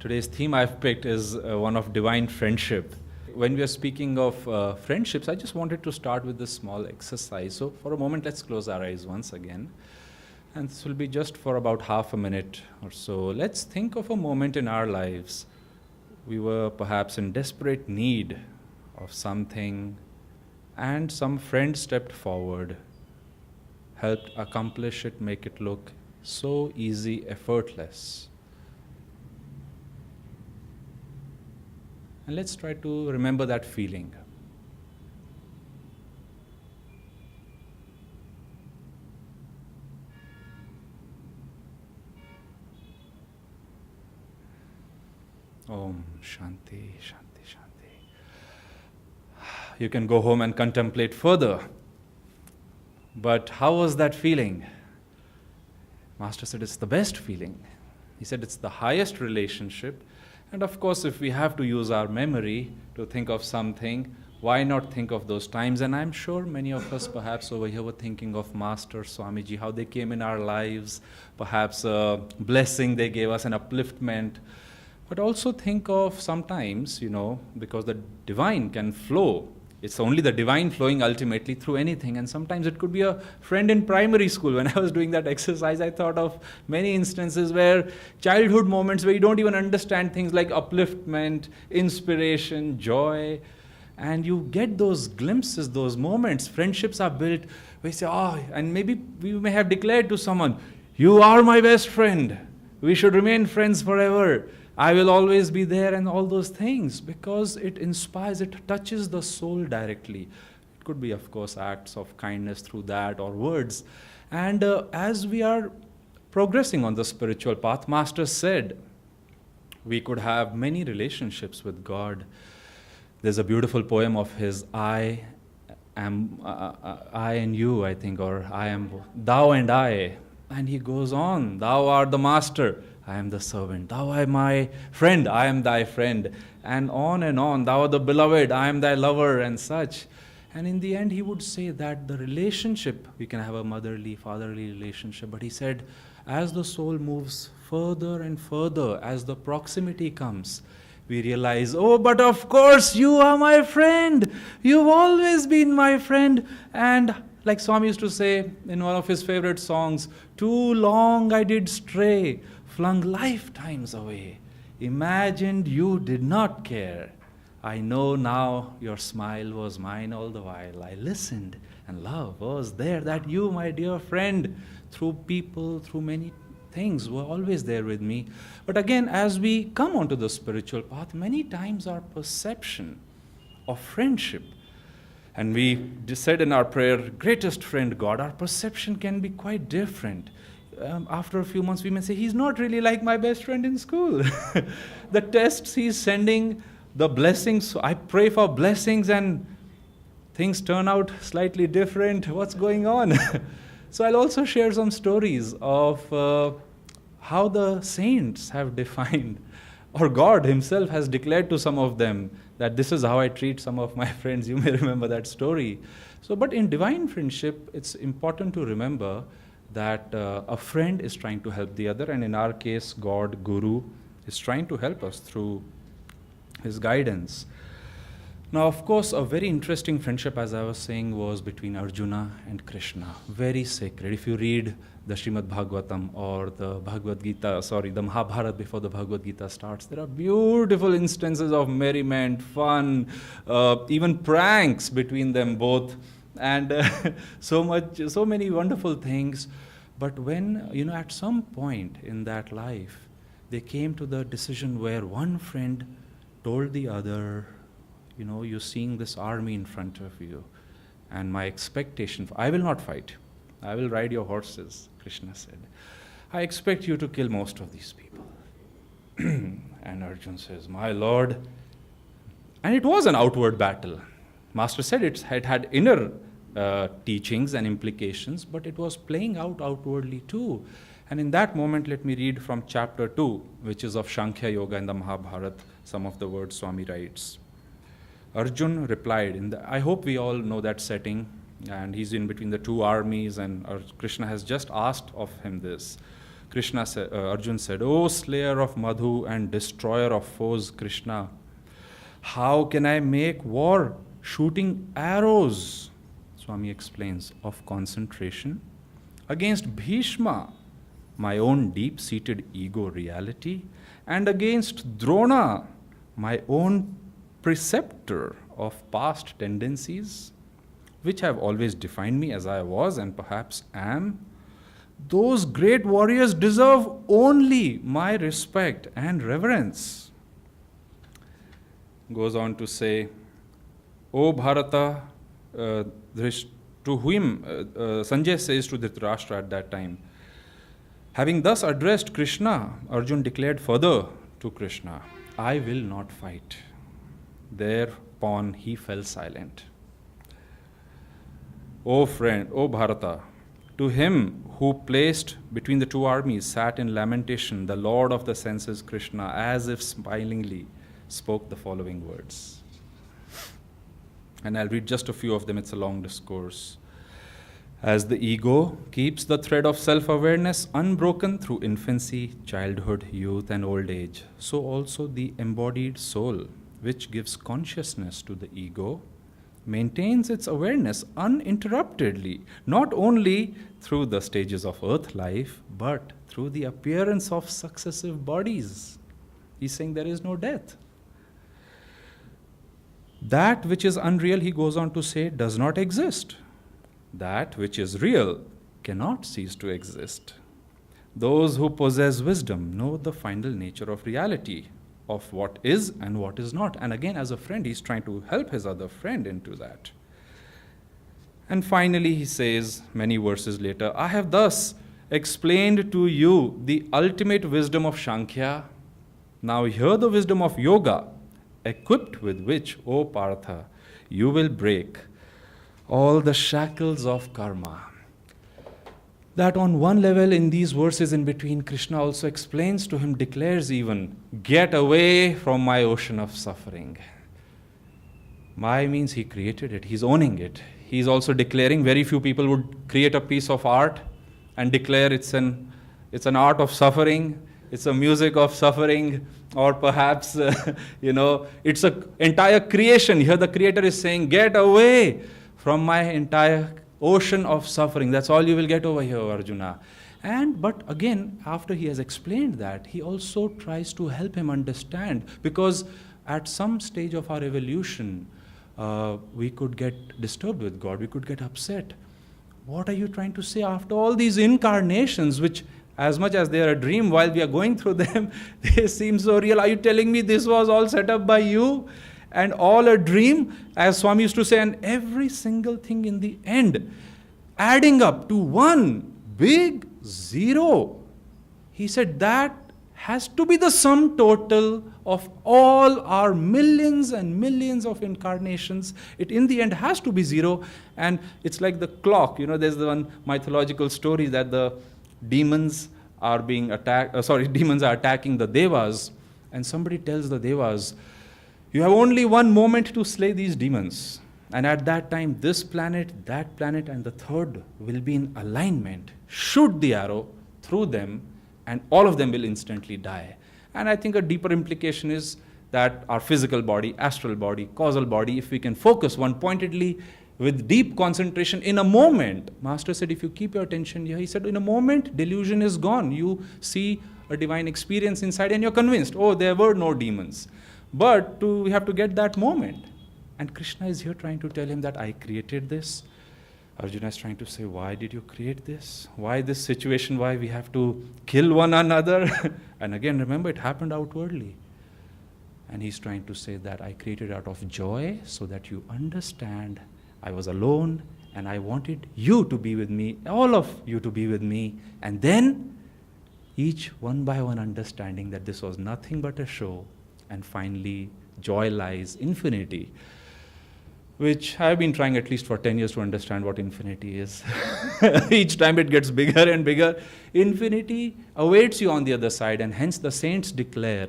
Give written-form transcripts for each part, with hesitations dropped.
Today's theme I've picked is one of divine friendship. When we are speaking of friendships, I just wanted to start with this small exercise. So for a moment, let's close our eyes once again. And this will be just for about half a minute or so. Let's think of a moment in our lives. We were perhaps in desperate need of something, and some friend stepped forward, helped accomplish it, make it look so easy, effortless. And let's try to remember that feeling. Om Shanti, Shanti, Shanti. You can go home and contemplate further. But how was that feeling? Master said it's the best feeling. He said it's the highest relationship. And of course, if we have to use our memory to think of something, why not think of those times? And I'm sure many of us perhaps over here were thinking of Master, Swamiji, how they came in our lives, perhaps a blessing they gave us, an upliftment. But also think of sometimes, because the divine can flow. It's only the divine flowing ultimately through anything. And sometimes it could be a friend in primary school. When I was doing that exercise, I thought of many instances where childhood moments where you don't even understand things like upliftment, inspiration, joy. And you get those glimpses, those moments. Friendships are built where you say, and maybe we may have declared to someone, you are my best friend. We should remain friends forever. I will always be there, and all those things, because it inspires, it touches the soul directly. It could be, of course, acts of kindness through that or words. And as we are progressing on the spiritual path, Master said we could have many relationships with God. There's a beautiful poem of his, I and you, I think, or I am thou and I. And he goes on, thou art the master, I am the servant. Thou art my friend, I am thy friend. And on. Thou art the beloved, I am thy lover, and such. And in the end, he would say that the relationship, we can have a motherly, fatherly relationship. But he said, as the soul moves further and further, as the proximity comes, we realize, but of course, you are my friend. You've always been my friend. And like Swami used to say in one of his favorite songs, too long I did stray, flung lifetimes away, imagined you did not care. I know now your smile was mine all the while. I listened and love was there, that you, my dear friend, through people, through many things, were always there with me. But again, as we come onto the spiritual path, many times our perception of friendship, and we said in our prayer, greatest friend God, our perception can be quite different. After a few months, we may say, he's not really like my best friend in school. The tests he's sending, the blessings, so I pray for blessings and things turn out slightly different. What's going on? So I'll also share some stories of how the saints have defined, or God himself has declared to some of them, that this is how I treat some of my friends. You may remember that story. But in divine friendship, it's important to remember that a friend is trying to help the other, and in our case, God, Guru, is trying to help us through his guidance. Now, of course, a very interesting friendship, as I was saying, was between Arjuna and Krishna. Very sacred. If you read the Srimad Bhagavatam or the the Mahabharata before the Bhagavad Gita starts, there are beautiful instances of merriment, fun, even pranks between them both. And so many wonderful things. But when, at some point in that life, they came to the decision where one friend told the other, you're seeing this army in front of you. And my expectation, I will not fight. I will ride your horses, Krishna said. I expect you to kill most of these people. And Arjuna says, my Lord. And it was an outward battle. Master said it had inner teachings and implications, but it was playing out outwardly too. And in that moment, let me read from chapter 2, which is of Sankhya Yoga in the Mahabharata, some of the words Swami writes. Arjun replied, I hope we all know that setting, and he's in between the two armies, and Krishna has just asked of him this. Arjun said, "O slayer of Madhu and destroyer of foes, Krishna, how can I make war shooting arrows?" Swami explains, "Of concentration against Bhishma, my own deep-seated ego reality, and against Drona, my own preceptor of past tendencies, which have always defined me as I was and perhaps am. Those great warriors deserve only my respect and reverence." Goes on to say, "O Bharata," to whom Sanjay says to Dhritarashtra at that time, having thus addressed Krishna, Arjun declared further to Krishna, "I will not fight." Thereupon he fell silent. O friend, O Bharata, to him who placed between the two armies sat in lamentation the Lord of the senses, Krishna, as if smilingly spoke the following words. And I'll read just a few of them, it's a long discourse. "As the ego keeps the thread of self-awareness unbroken through infancy, childhood, youth, and old age, so also the embodied soul, which gives consciousness to the ego, maintains its awareness uninterruptedly, not only through the stages of earth life, but through the appearance of successive bodies." He's saying there is no death. "That which is unreal," he goes on to say, "does not exist. That which is real cannot cease to exist. Those who possess wisdom know the final nature of reality, of what is and what is not." And again, as a friend, he's trying to help his other friend into that. And finally, he says, many verses later, "I have thus explained to you the ultimate wisdom of Sankhya. Now hear the wisdom of Yoga, equipped with which, O Partha, you will break all the shackles of karma." That on one level, in these verses in between, Krishna also explains to him, declares even, "Get away from my ocean of suffering." My means he created it, he's owning it. He's also declaring, very few people would create a piece of art and declare it's an art of suffering, it's a music of suffering, or perhaps, it's an entire creation. Here the creator is saying, "Get away from my entire ocean of suffering." That's all you will get over here, Arjuna. But again, after he has explained that, he also tries to help him understand, because at some stage of our evolution, we could get disturbed with God, we could get upset. What are you trying to say after all these incarnations, which as much as they are a dream, while we are going through them, they seem so real. Are you telling me this was all set up by you? And all a dream, as Swami used to say, and every single thing in the end, adding up to one big zero. He said that has to be the sum total of all our millions and millions of incarnations. It in the end has to be zero. And it's like the clock. There's the one mythological story that the demons are being demons are attacking the devas. And somebody tells the devas, "You have only one moment to slay these demons. And at that time, this planet, that planet, and the third will be in alignment. Shoot the arrow through them, and all of them will instantly die." And I think a deeper implication is that our physical body, astral body, causal body, if we can focus one pointedly with deep concentration in a moment. Master said, if you keep your attention here, he said, in a moment, delusion is gone. You see a divine experience inside and you're convinced, oh, there were no demons. But we have to get that moment. And Krishna is here trying to tell him that I created this. Arjuna is trying to say, why did you create this? Why this situation? Why we have to kill one another? And again, remember, it happened outwardly. And he's trying to say that I created out of joy so that you understand I was alone and I wanted you to be with me, all of you to be with me. And then each one by one understanding that this was nothing but a show. And finally, joy lies infinity, which I've been trying at least for 10 years to understand what infinity is. Each time it gets bigger and bigger. Infinity awaits you on the other side, and hence the saints declare,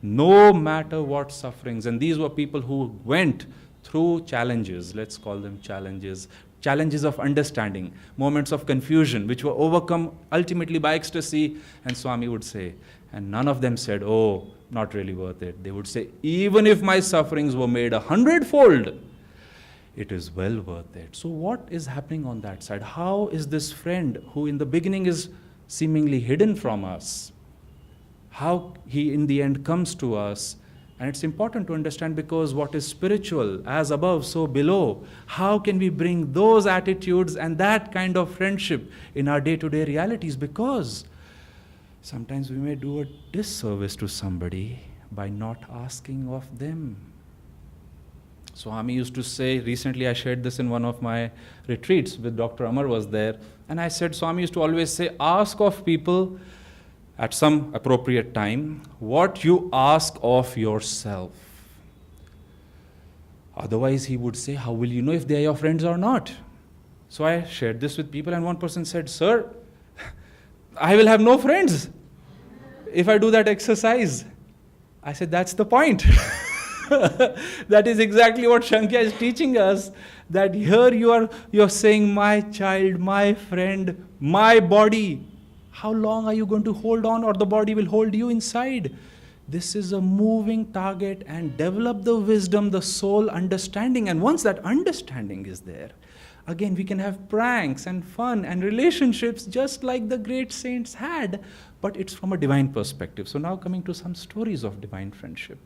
no matter what sufferings, and these were people who went through challenges, let's call them challenges, challenges of understanding, moments of confusion, which were overcome ultimately by ecstasy. And Swami would say, and none of them said, oh, not really worth it. They would say, even if my sufferings were made 100-fold, it is well worth it. So what is happening on that side? How is this friend who in the beginning is seemingly hidden from us, how he in the end comes to us? And it's important to understand, because what is spiritual, as above, so below. How can we bring those attitudes and that kind of friendship in our day-to-day realities? Because sometimes we may do a disservice to somebody by not asking of them. Swami used to say, recently I shared this in one of my retreats with Dr. Amar was there, and I said, Swami used to always say, ask of people at some appropriate time what you ask of yourself. Otherwise, he would say, how will you know if they are your friends or not? So I shared this with people, and one person said, sir, I will have no friends if I do that exercise. I said, that's the point. That is exactly what Shankya is teaching us, that here you're saying, my child, my friend, my body. How long are you going to hold on, or the body will hold you inside? This is a moving target, and develop the wisdom, the soul understanding. And once that understanding is there, again we can have pranks and fun and relationships just like the great saints had, but it's from a divine perspective. So now coming to some stories of divine friendship.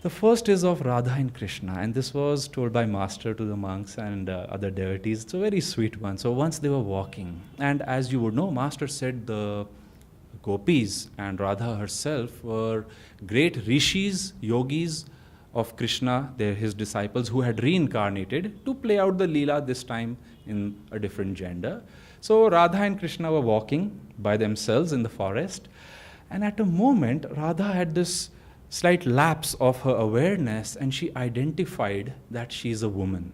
The first is of Radha and Krishna, and this was told by Master to the monks and other devotees. It's a very sweet one. So once they were walking, and as you would know, Master said the gopis and Radha herself were great rishis, yogis of Krishna, they're his disciples, who had reincarnated to play out the Leela, this time in a different gender. So Radha and Krishna were walking by themselves in the forest, and at a moment, Radha had this slight lapse of her awareness, and she identified that she is a woman.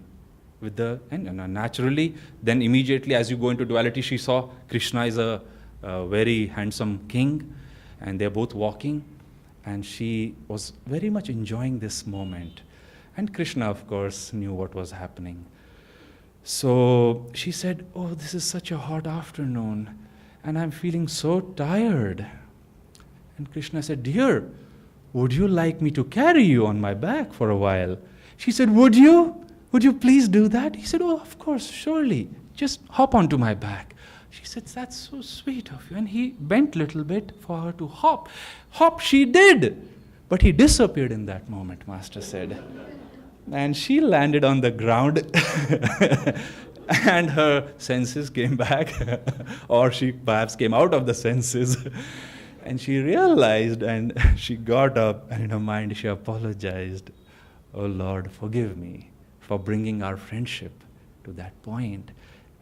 And naturally, then immediately as you go into duality, she saw Krishna is a very handsome king, and they're both walking, and she was very much enjoying this moment. And Krishna, of course, knew what was happening. So she said, oh, this is such a hot afternoon, and I'm feeling so tired. And Krishna said, dear, would you like me to carry you on my back for a while? She said, would you? Would you please do that? He said, oh, of course, surely. Just hop onto my back. She said, that's so sweet of you. And he bent a little bit for her to hop. Hop she did. But he disappeared in that moment, Master said. And she landed on the ground and her senses came back. Or she perhaps came out of the senses. And she realized, and she got up, and in her mind she apologized. Oh Lord, forgive me for bringing our friendship to that point.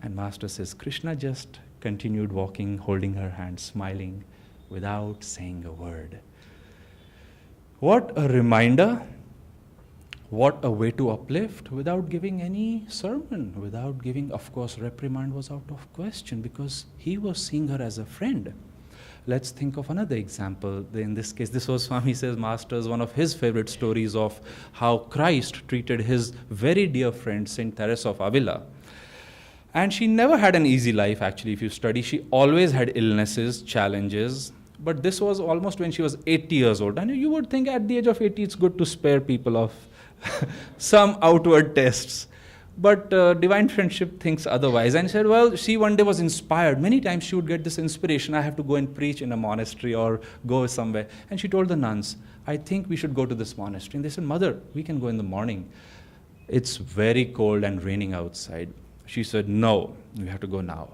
And Master says, Krishna just continued walking, holding her hand, smiling, without saying a word. What a reminder. What a way to uplift without giving any sermon, without giving, of course, reprimand was out of question, because he was seeing her as a friend. Let's think of another example. In this case, this was Swami says Master's one of his favorite stories of how Christ treated his very dear friend, Saint Teresa of Avila. And she never had an easy life, actually, if you study. She always had illnesses, challenges. But this was almost when she was 80 years old. And you would think at the age of 80, it's good to spare people of some outward tests. But divine friendship thinks otherwise. And said, well, she one day was inspired. Many times she would get this inspiration, I have to go and preach in a monastery or go somewhere. And she told the nuns, I think we should go to this monastery. And they said, Mother, we can go in the morning. It's very cold and raining outside. She said, no, we have to go now.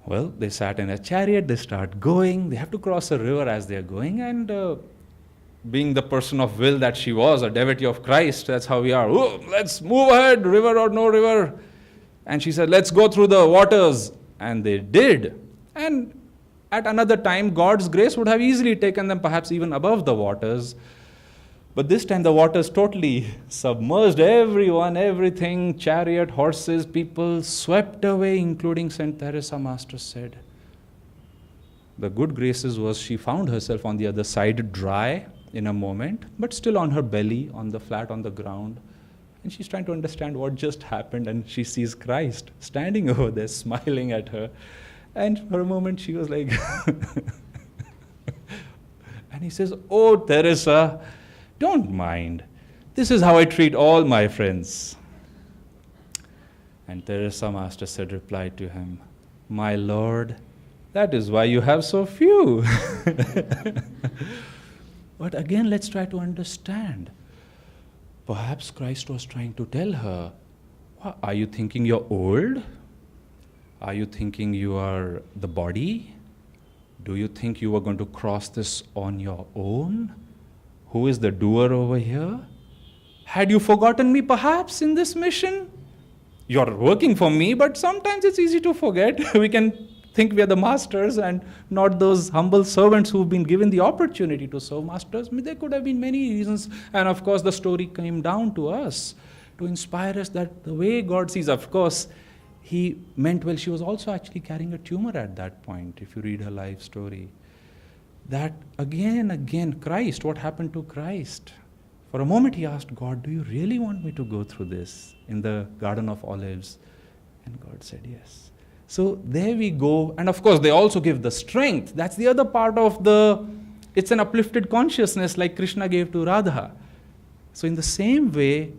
Well, they sat in a chariot, they start going. They have to cross a river as they are going. And being the person of will that she was, a devotee of Christ, that's how we are. Oh, let's move ahead, river or no river. And she said, let's go through the waters. And they did. And at another time, God's grace would have easily taken them perhaps even above the waters. But this time the waters totally submerged everyone, everything, chariot, horses, people, swept away, including St. Teresa, Master said. The good graces was she found herself on the other side, dry in a moment, but still on her belly, on the flat on the ground. And she's trying to understand what just happened, and she sees Christ standing over there, smiling at her. And for a moment, she was like, and he says, "Oh, Teresa, don't mind. This is how I treat all my friends." And Teresa Master said, replied to him, "My Lord, that is why you have so few." But again, let's try to understand. Perhaps Christ was trying to tell her, are you thinking you're old? Are you thinking you are the body? Do you think you are going to cross this on your own? Who is the doer over here? Had you forgotten me perhaps in this mission? You're working for me, but sometimes it's easy to forget. We can think we are the masters and not those humble servants who've been given the opportunity to serve masters. There could have been many reasons. And of course, the story came down to us to inspire us that the way God sees, of course, he meant well. She was also actually carrying a tumor at that point, if you read her life story. That again, Christ, what happened to Christ? For a moment he asked God, do you really want me to go through this in the Garden of Olives? And God said yes. So there we go. And of course they also give the strength. That's the other part of it's an uplifted consciousness like Krishna gave to Radha. So in the same way,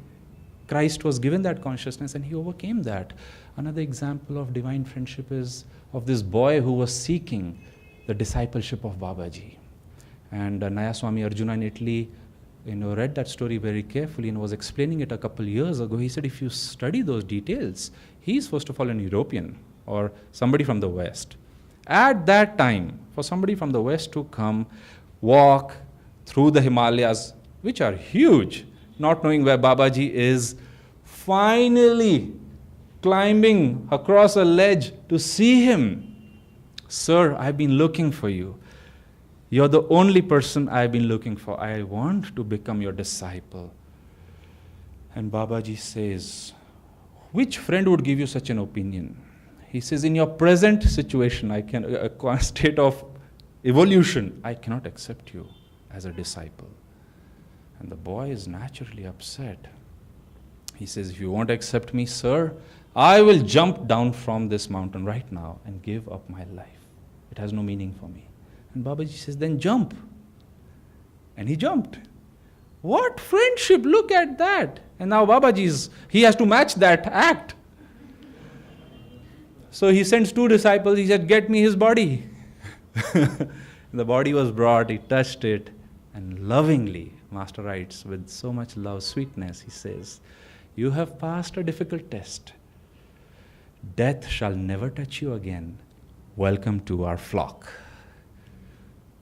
Christ was given that consciousness and he overcame that. Another example of divine friendship is of this boy who was seeking the discipleship of Babaji. And Nayaswami Arjuna in Italy, read that story very carefully and was explaining it a couple years ago. He said if you study those details, he's first of all an European or somebody from the West. At that time, for somebody from the West to come, walk through the Himalayas, which are huge, not knowing where Babaji is, finally climbing across a ledge to see him. Sir, I've been looking for you. You're the only person I've been looking for. I want to become your disciple. And Babaji says, which friend would give you such an opinion? He says, in your present situation, a state of evolution, I cannot accept you as a disciple. And the boy is naturally upset. He says, if you won't accept me, sir, I will jump down from this mountain right now and give up my life. It has no meaning for me. And Babaji says, then jump. And he jumped. What friendship? Look at that. And now he has to match that act. So he sends 2 disciples. He said, get me his body. The body was brought. He touched it. And lovingly, Master writes, with so much love, sweetness, he says, you have passed a difficult test. Death shall never touch you again. Welcome to our flock.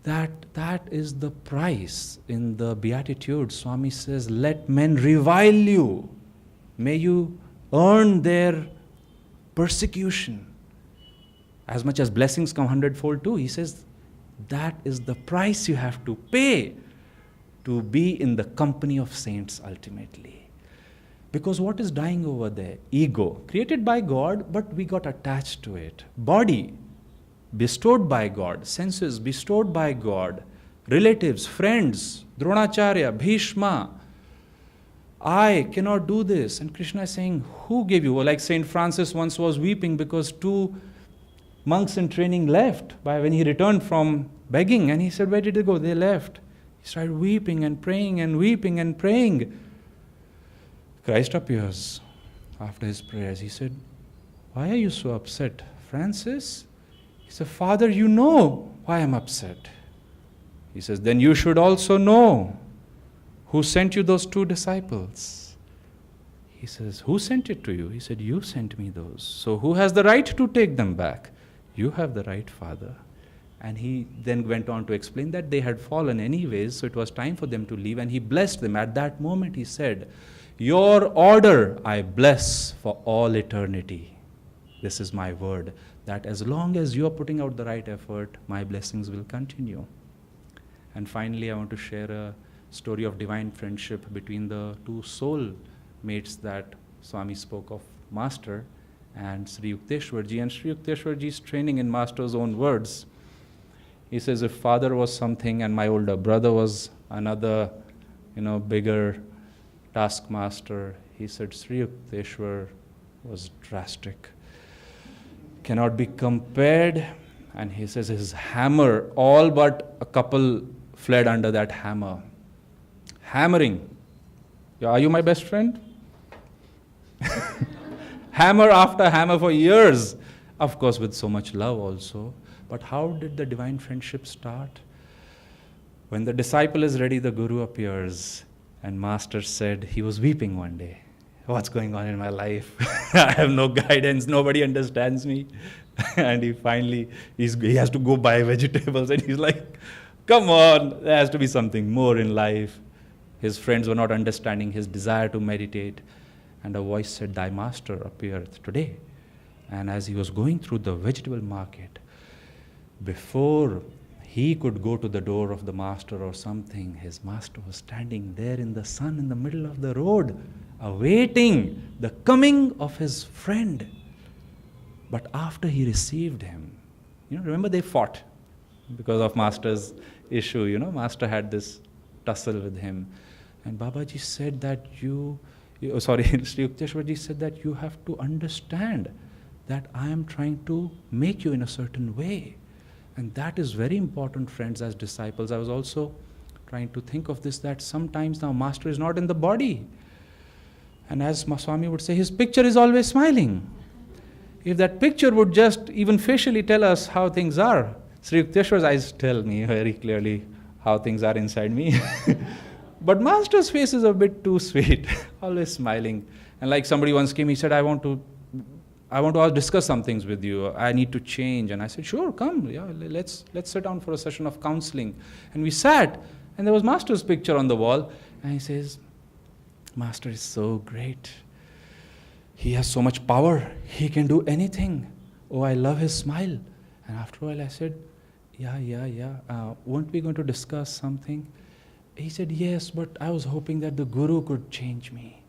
That is the price. In the Beatitudes, Swami says, let men revile you. May you earn their persecution. As much as blessings come 100-fold too. He says, that is the price you have to pay to be in the company of saints ultimately. Because what is dying over there? Ego, created by God, but we got attached to it. Body, bestowed by God. Senses, bestowed by God. Relatives, friends, Dronacharya, Bhishma. I cannot do this. And Krishna is saying, who gave you? Like Saint Francis once was weeping because 2 monks in training left when he returned from begging. And he said, where did they go? They left. He started weeping and praying and weeping and praying. Christ appears after his prayers. He said, why are you so upset, Francis? He said, Father, you know why I'm upset. He says, then you should also know who sent you those 2 disciples. He says, who sent it to you? He said, you sent me those. So who has the right to take them back? You have the right, Father. And he then went on to explain that they had fallen anyways, so it was time for them to leave. And he blessed them. At that moment, he said, your order I bless for all eternity. This is my word, that as long as you are putting out the right effort, my blessings will continue. And finally, I want to share a story of divine friendship between the 2 soul mates that Swami spoke of, Master and Sri Yukteswarji. And Sri Yukteswarji's training in Master's own words. He says, if father was something and my older brother was another, bigger taskmaster, He said, Sri Yukteswar was drastic, cannot be compared. And he says his hammer, all but a couple fled under that hammer. Hammering. Yeah, are you my best friend? Hammer after hammer for years. Of course, with so much love also. But how did the divine friendship start? When the disciple is ready, the Guru appears. And Master said, he was weeping one day. What's going on in my life? I have no guidance. Nobody understands me. And he finally, he has to go buy vegetables. And he's like, come on, there has to be something more in life. His friends were not understanding his desire to meditate. And a voice said, thy master appeareth today. And as he was going through the vegetable market, before he could go to the door of the master or something, his master was standing there in the sun in the middle of the road, awaiting the coming of his friend. But after he received him, remember they fought because of master's issue, master had this tussle with him. And Babaji said that Sri Yukteswarji said that you have to understand that I am trying to make you in a certain way. And that is very important, friends, as disciples. I was also trying to think of this, that sometimes now Master is not in the body. And as Swami would say, his picture is always smiling. If that picture would just even facially tell us how things are, Sri Yukteswar's eyes tell me very clearly how things are inside me. But Master's face is a bit too sweet, always smiling. And like somebody once came, he said, I want to discuss some things with you. I need to change. And I said, sure, come. Yeah, let's sit down for a session of counseling. And we sat, and there was Master's picture on the wall. And he says, Master is so great. He has so much power. He can do anything. Oh, I love his smile. And after a while I said, yeah. Weren't we going to discuss something? He said, yes, but I was hoping that the Guru could change me.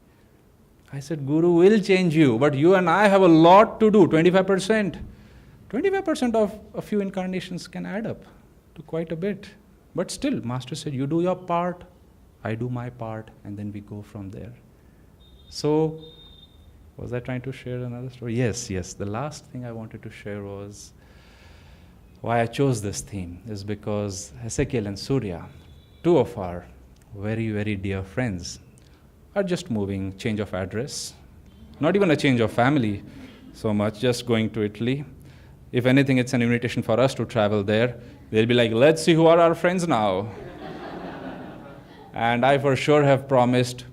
I said, Guru will change you, but you and I have a lot to do, 25%. 25% of a few incarnations can add up to quite a bit. But still, Master said, you do your part, I do my part, and then we go from there. So, was I trying to share another story? Yes. The last thing I wanted to share was why I chose this theme is because Ezekiel and Surya, two of our very, very dear friends, are just moving, change of address. Not even a change of family so much, just going to Italy. If anything, it's an invitation for us to travel there. They'll be like, let's see who are our friends now. And I for sure have promised.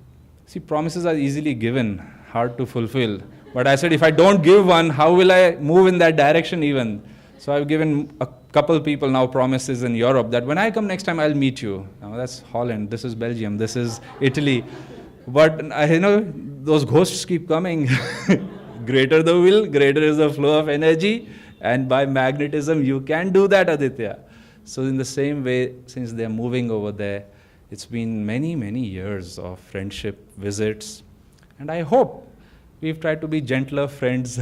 See, promises are easily given, hard to fulfill. But I said, if I don't give one, how will I move in that direction even? So I've given a couple people now promises in Europe that when I come next time, I'll meet you. Now that's Holland, this is Belgium, this is Italy. But those ghosts keep coming. Greater the will, greater is the flow of energy. And by magnetism, you can do that, Aditya. So in the same way, since they're moving over there, it's been many, many years of friendship, visits. And I hope we've tried to be gentler friends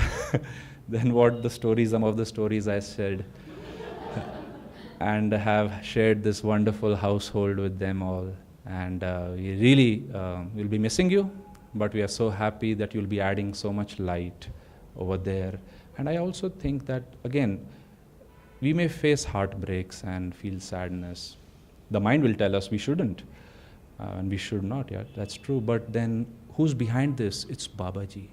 than what some of the stories I said. And have shared this wonderful household with them all. And we really will be missing you, but we are so happy that you'll be adding so much light over there. And I also think that, again, we may face heartbreaks and feel sadness. The mind will tell us we shouldn't, and we should not, yeah, that's true. But then who's behind this? It's Babaji.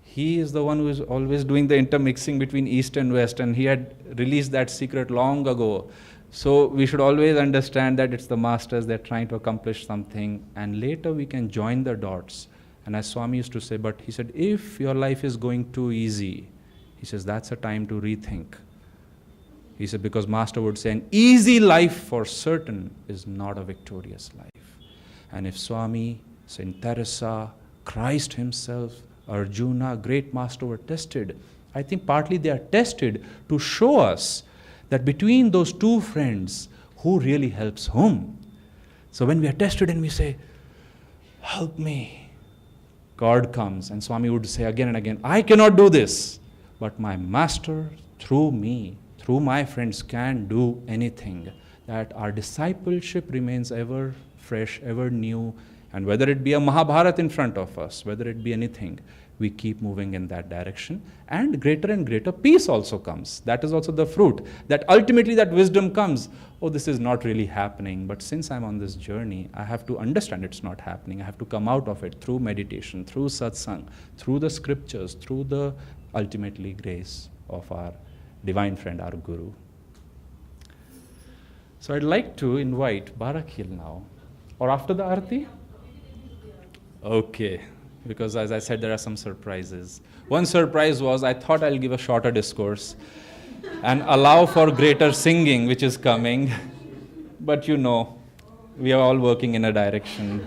He is the one who is always doing the intermixing between East and West, and he had released that secret long ago. So we should always understand that it's the masters, they're trying to accomplish something, and later we can join the dots. And as Swami used to say, but he said, if your life is going too easy, he says, that's a time to rethink. He said, because Master would say, an easy life for certain is not a victorious life. And if Swami, Saint Teresa, Christ himself, Arjuna, great master were tested, I think partly they are tested to show us that between those two friends, who really helps whom? So when we are tested and we say, help me, God comes, and Swami would say again and again, I cannot do this, but my master through me, through my friends can do anything. That our discipleship remains ever fresh, ever new, And whether it be a Mahabharata in front of us, whether it be anything, we keep moving in that direction, and greater peace also comes. That is also the fruit, that ultimately that wisdom comes. Oh, this is not really happening, but since I'm on this journey, I have to understand it's not happening. I have to come out of it through meditation, through satsang, through the scriptures, through the ultimately grace of our divine friend, our Guru. So I'd like to invite Barakhil now, or after the Arti? Okay. Because as I said, there are some surprises. One surprise was I thought I'll give a shorter discourse and allow for greater singing, which is coming. But we are all working in a direction.